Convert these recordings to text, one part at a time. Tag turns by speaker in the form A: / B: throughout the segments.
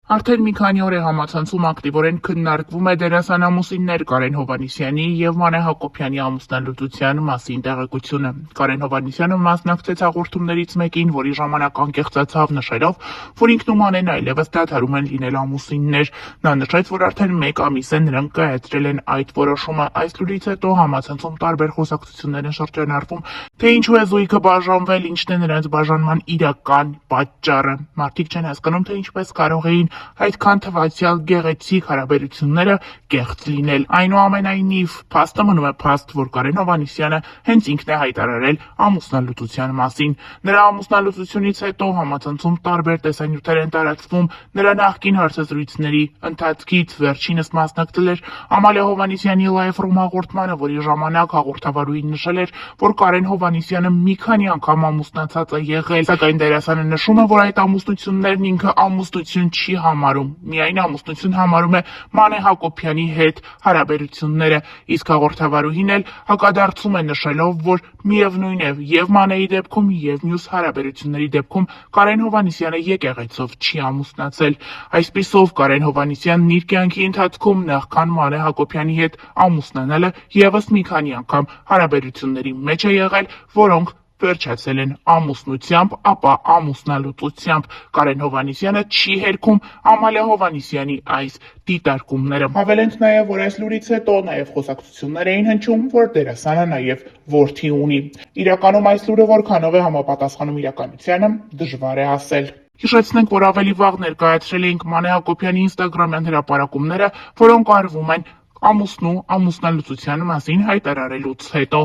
A: Արդեն մի քանի օր է համացանցում ակտիվորեն քննարկվում է դերասան ամուսիններ Կարեն Հովհաննիսյանի և Մանե Հակոբյանի ամուսնալուծության մասին տեղեկությունը։ Կարեն Հովհաննիսյանը մասնակցեց հաղորդումներից մեկին, որի ժամանակ անկեղծացավ, նշելով, որ ինքն ու Մանեն այլևս դադարում են լինել ամուսիններ։ Նա նշեց, որ արդեն 1 ամիս է նրանք կայացրել են այդ որոշումը։ Այս լուրից հետո համացանցում տարբեր խոսակցություններ են շրջանառվում, թե ինչու է զույգը բաժանվել, ինչն է նրանց բաժանման իրական պատճառը։ Մարդիկ չեն հասկանում, թե ինչպես կարող էին այդքան թվացյալ գեղեցիկ հարաբերությունները կեղծ լինել։ Այնուամենայնիվ, փաստը մնում է փաստ, որ Կարեն Հովհաննիսյանը հենց ինքն է հայտարարել ամուսնալուծության մասին։ Նրա ամուսնալուծությունից հետո համացանցում տարբեր տեսանյութեր են տարածվում նրա նախկին հարցազրույցների ընթացքից։ Վերջինս մասնակցել էր Ամալիա Հովհաննիսյանի լայվ-ռում հաղորդմանը, որի ժամանակ հաղորդավարուհին նշել էր, որ Կարեն Հովհաննիսյանը մի քանի անգամ ամուսնացած է եղել, սակայն դերասանը նշում է, որ այդ ամուսնություններն ինքը ամուսնություն չի համարում, միայն ամուսնություն համարում է Մանե Հակոբյանի հետ հարաբերությունները, իսկ հաղորդավարուհին էլ հակադարձում է նշելով, որ միևնույն է և Մանեի դեպքում և մյուս հարաբերությունների դեպքում Կարեն Հովհաննիսյանը եկեղեցով չի ամուսնացել։ Այսպիսով Կարեն Հովհաննիսյանն իր կյանքի ընթացքում նախքան Մանե Հակոբյանի հետ ամուսնանալը ևս մի քանի անգամ հարաբերությունների մեջ է եղել, որոնք վերջացել են ամուսնությամբ, ապա ամուսնալուծությամբ։ Կարեն Հովհաննիսյանը չի հերքում Ամալիա Հովհաննիսյանի այս դիտարկումները։ Հավելենք նաև, որ այս լուրից հետո նաև խոսակցություններ էին հնչում, որ դերասանը նաև որդի ունի։ Իրականում այս լուրը որքանով է համապատասխանում իրականությանը, դժվար է ասել։ Հիշեցնենք, որ ավելի վաղ ներկայացրել էինք Մանե Հակոբյանի ինստագրամյան հրապարակումները, որոնք արվում են ամուսնու ամուսնալուծության մասին հայտարարելուց հետո։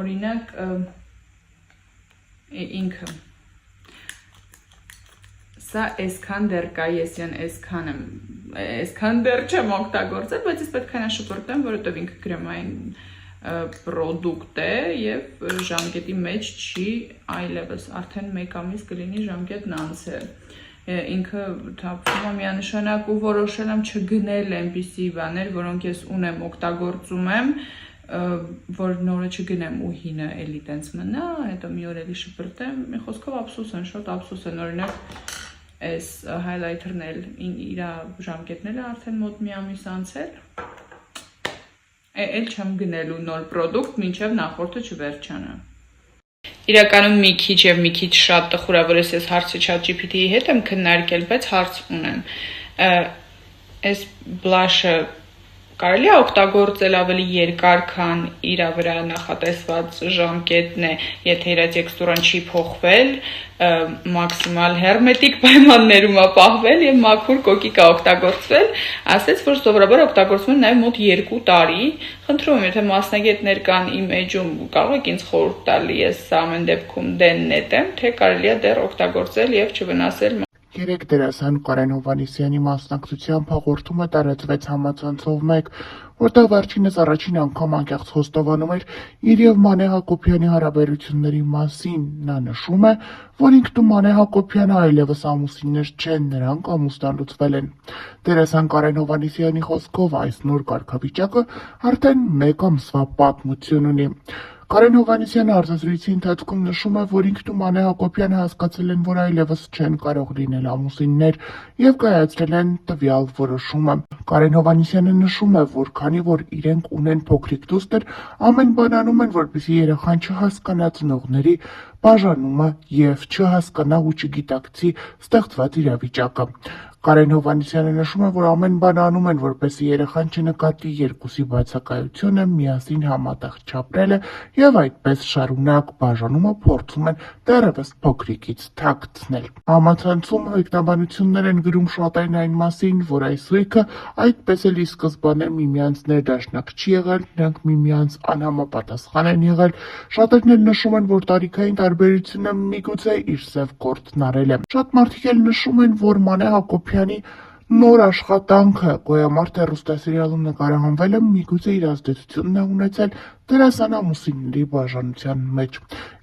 B: Օրինակ, ինքը սա այսքան դեռ կա, ես այսքան դեռ չեմ օգտագործել, բայց ես պետք է նա շփոթեմ, որովհետև ինքը գրեմային պրոդուկտ է և ժամկետի մեջ չի այլևս, արդեն 1 ամիս կլինի ժամկետն անցել։ Ինքը թափվում է միանշանակ ու որոշել եմ չգնել այնպիսի բաներ, որոնք ես ունեմ, օգտագործում եմ, որ նորը չգնեմ ու հինը էլի տենց մնա, հետո մի օր էլի շփրտեմ, մի խոսքով ափսոս են, շատ ափսոս են, օրինակ այս հայլայթերն էլ իր ժամկետն էլ արդեն մոտ մի ամիս անցել, էլ չեմ գնելու նոր պրոդուկտ, մինչև նախորդը չվերջանա։ Իրականում մի քիչ և մի քիչ շատ տխուրավորես ես հարցը ChatGPT-ի հետ եմ քննարկել, բայց հարց ունեմ։ Այս բլաշը կարելի է օգտագործել ավելի երկար, քան իր վրա նախատեսված ժամկետն է, եթե իր տեքստուրան չի փոխվել, մաքսիմալ հերմետիկ պայմաններում է պահվել և մաքուր կոկիկ է օգտագործվել, ասեց, որ սովորաբար օգտագործվում է նաև մոտ 2 տարի։ Խնդրում եմ, եթե մասնագետներ կան իմ էջում, կարող եք ինձ խորհուրդ տալ, ես ամեն դեպքում դեն նետեմ, թե կարելի է դեռ օգտագործել և չվնասել։
A: Երեք դերասան Կարեն Հովհաննիսյանի մասնակցությամբ հաղորդումը տարածվեց համացանցով մեկ, որտեղ վերջինս առաջին անգամ անկեղծ խոստովանում էր իր և Մանե Հակոբյանի հարաբերությունների մասին։ Նա նշում է, որ ինքն ու Մանե Հակոբյանը այլևս ամուսիններ չեն, նրանք ամուսնալուծվել են։ Դերասան Կարեն Հովհաննիսյանի խոսքով այս նոր կարգավիճակը արդեն 1 ամսվա պատմություն ունի։ Կարեն Հովհաննիսյանը հարցազրույցի ընթացքում նշում է, որ ինքն ու Մանե Հակոբյանը հասկացել են, որ այլևս չեն կարող լինել ամուսիններ և կայացրել են տվյալ որոշումը։ Կարեն Հովհաննիսյանը նշում է, որ քանի որ իրենք ունեն փոքրիկ դուստր, ամեն բան անում են, որպեսզի երեխան չհասկանա ծնողների բաժանումը և չհասկանա ու չգիտակցի ստեղծված իրավիճակը։ Կարեն Հովհաննիսյանը նշում է, որ ամեն բան անում են, որպեսզի երեխան չնկատի երկուսի բացակայությունը, միասին համատեղ չապրելը և այդպես շարունակ բաժանումը փորձում են դեռևս փոքրիկից թաքցնել։ Համացանցում մեկնաբանություններ են գրում շատերն այն մասին, որ այս զույգը այդպես էլ ի սկզբանե միմյանց ներդաշնակ չի եղել, նրանք միմյանց անհամապատասխան են եղել։ Շատերն էլ նշում են, որ տարիքային տարբերությունը միգուցե իր սև գործն արել է։ Շատ մարդիկ էլ նշում են, որ Մանե Հակոբյանի նոր աշխատանքը «Գոյամարտ» հեռուստասերիալում նկարահանվելը միգուցե իր ազդեցությունն է ունեցել դերասան ամուսինների բաժանության մեջ։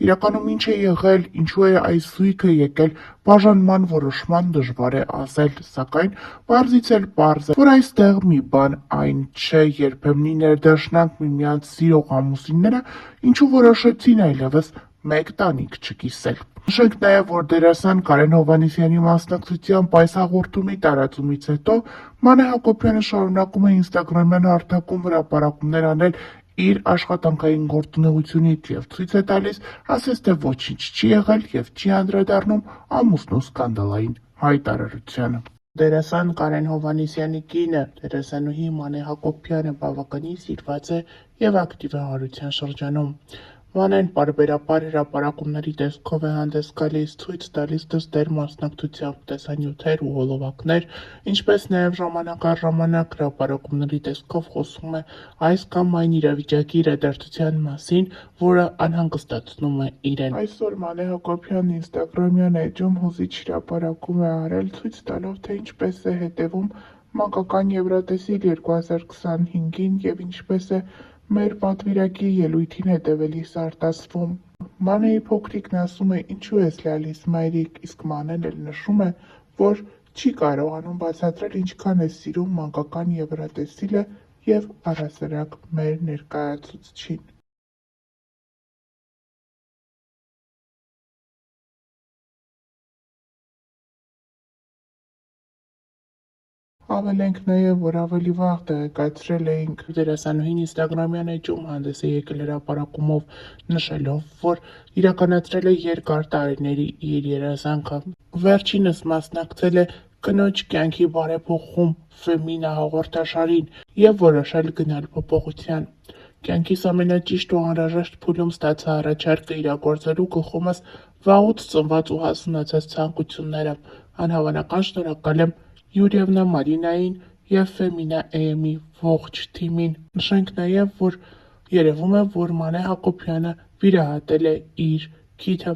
A: Իրականում ինչ է եղել, ինչու է այս զույգը եկել բաժանման որոշման, դժվար է ասել, սակայն պարզից էլ պարզ է, որ այստեղ մի բան այն չէ, երբեմնի ներդաշնակ միմյանց սիրող ամուսինները ինչու որոշեցին այլևս մեկ տանիք չկիսել։ Նշենք նաև, որ դերասան Կարեն Հովհաննիսյանի մասնակցությամբ այս հաղորդումի տարածումից հետո Մանե Հակոբյանը շարունակում է ինստագրամյան հարթակում հրապարակումներ անել իր աշխատանքային գործունեությունից և ցույց է տալիս, ասես թե ոչինչ չի եղել և չի անդրադառնում ամուսնու սկանդալային հայտարարությանը։ Դերասան Կարեն Հովհաննիսյանի կինը, դերասանուհի Մանե Հակոբյանը բավականին սիրված է և ակտիվ է հարության շրջանում։ Մանեն պարբերաբար հրապարակումների տեսքով է հանդես գալիս, ցույց տալիս դստեր մասնակցությամբ տեսանյութեր ու հոլովակներ, ինչպես նաև ժամանակ առ ժամանակ հրապարակումների տեսքով խոսում է այս կամ այն իրավիճակի իրադարձության մասին, որը անհանգստացնում է իրեն։ Այսօր Մանե Հակոբյանն ինստագրամյան էջում հուզիչ հրապարակում է արել, ցույց տալով, թե ինչպես է հետևում մանկական Եվրատեսիլ 2025-ին և ինչպես է մեր պատվիրակի ելույթին հետևելիս արտասվում։ Մանեի փոքրիկն ասում է՝ ինչու ես լալիս մայրիկ, իսկ Մանեն էլ նշում է, որ չի կարողանում բացատրել ինչքան է սիրում մանկական Եվրատեսիլը և առհասարակ մեր ներկայացուցչին։ Ավելենք նաև, որ ավելի վաղ տեղեկացրել էինք, դերասանուհին ինստագրամյան էջում հանդես է եկել հրապարակումով, նշելով, որ իրականացրել է երկար տարիների իր երազանքը։ Վերջինս մասնակցել է կնոջ կյանքի բարեփոխում Ֆեմինա հաղորդաշարին և որոշել գնալ փոփոխության։ Կյանքիս ամենաճիշտ ու անհրաժեշտ փուլում ստացա առաջարկը իրագործելու գլխումս վաղուց ծնված ու հասունացած ցանկությունները։ Անհավանական շնորհակալ եմ Յուրիևնա Մարինային և Ֆեմինա AM-ի ողջ թիմին։ Նշենք նաև, որ երևում է, որ Մանե Հակոբյանը վիրահատել է իր քիթը։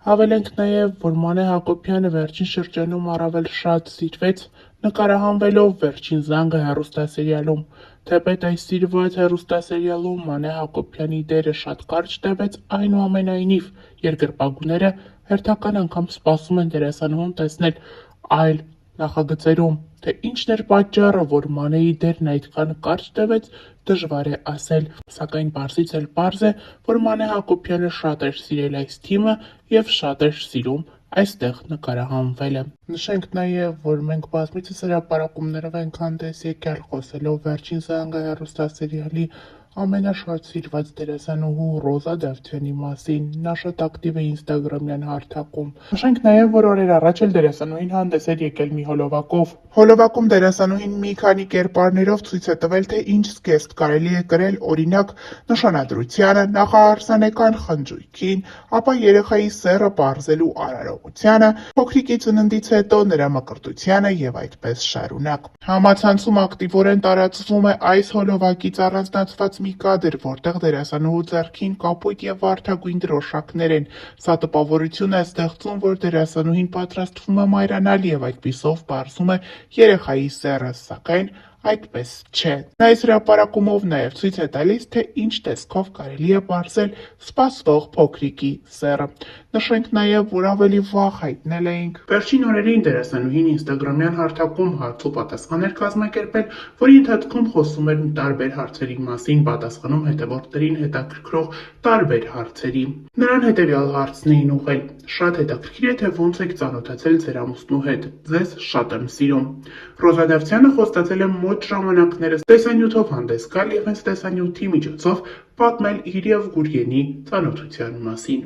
A: Հավելենք նաև, որ Մանե Հակոբյանը վերջին շրջանում առավել շատ սիրվեց նկարահանվելով Վերջին զանգը հեռուստասերիալում։ Թեպետ այս սիրված հեռուստասերիալում Մանե Հակոբյանի դերը շատ կարճ տևեց, այնուամենայնիվ երկրպագուները հերթական անգամ սպասում են դերասանուհուն տեսնել այլ նախագծերում։ Թե ինչն էր պատճառը, որ Մանեի դերն այդքան կարճ տևեց, դժվար է ասել, սակայն պարզից էլ պարզ է, որ Մանե Հակոբյանը շատ էր սիրել այս թիմը և շատ էր սիրում այստեղ նկարահանվելը։ Նշենք նաև, որ մենք բազմիցս հրապարակումներով ենք հանդես եկել խոսելով Վերջին զանգը հեռուստասերիալի ամենաշատ սիրված դերասանուհու Ռոզա Դավթյանի մասին։ Նա շատ ակտիվ է ինստագրամյան հարթակում։ Նշենք նաև, որ օրեր առաջ էլ դերասանուհին հանդես էր եկել մի հոլովակով։ Հոլովակում դերասանուհին մի քանի կերպարներով ցույց է տվել, թե ինչ զգեստ կարելի է կրել, օրինակ, նշանադրությանը, նախարարսանեկան խնջույքին, ապա երեխայի սեռը պարզելու արարողությանը, փոքրիկի ծննդից հետո նրա մկրտությանը և այդպես շարունակ։ Համացանցում ակտիվորեն տարածվում է այս հոլովակից առանձնացված մի կադր, որտեղ դերասանուհու ձեռքին կապույտ և վարդագույն դրոշակներ են։ Սա տպավորություն է ստեղծում, որ դերասանուհին պատրաստվում է մայրանալ և այդպիսով պարզում է երեխայի սեռը, սակայն այդպես չէ։ Նա այս հրապարակումով նաև ցույց է տալիս, թե ինչ տեսքով կարելի է պարզել սպասվող փոքրիկի սեռը։ Նշենք նաև, որ ավելի վաղ հայտնել էինք։ Վերջին օրերին դերասանուհին ինստագրամյան հարթակում հարց ու պատասխան էր կազմակերպել, որի ընթացքում խոսում էր տարբեր հարցերի մասին, պատասխանում հետևորդներին հետաքրքրող տարբեր հարցերի։ Նրան հետևյալ հարցն էին ուղղել. «Շատ հետաքրքիր է, թե ոնց եք ծանոթացել ձեր ամուսնու հետ։ Ձեզ շատ եմ սիրում»։ Ռոզա Դավթյանը խոստացել է մոտ ժամանակներս տեսանյութով հանդես գալ և հենց տեսանյութի միջոցով պատմել իր և Գուրգենի ծանոթության մասին։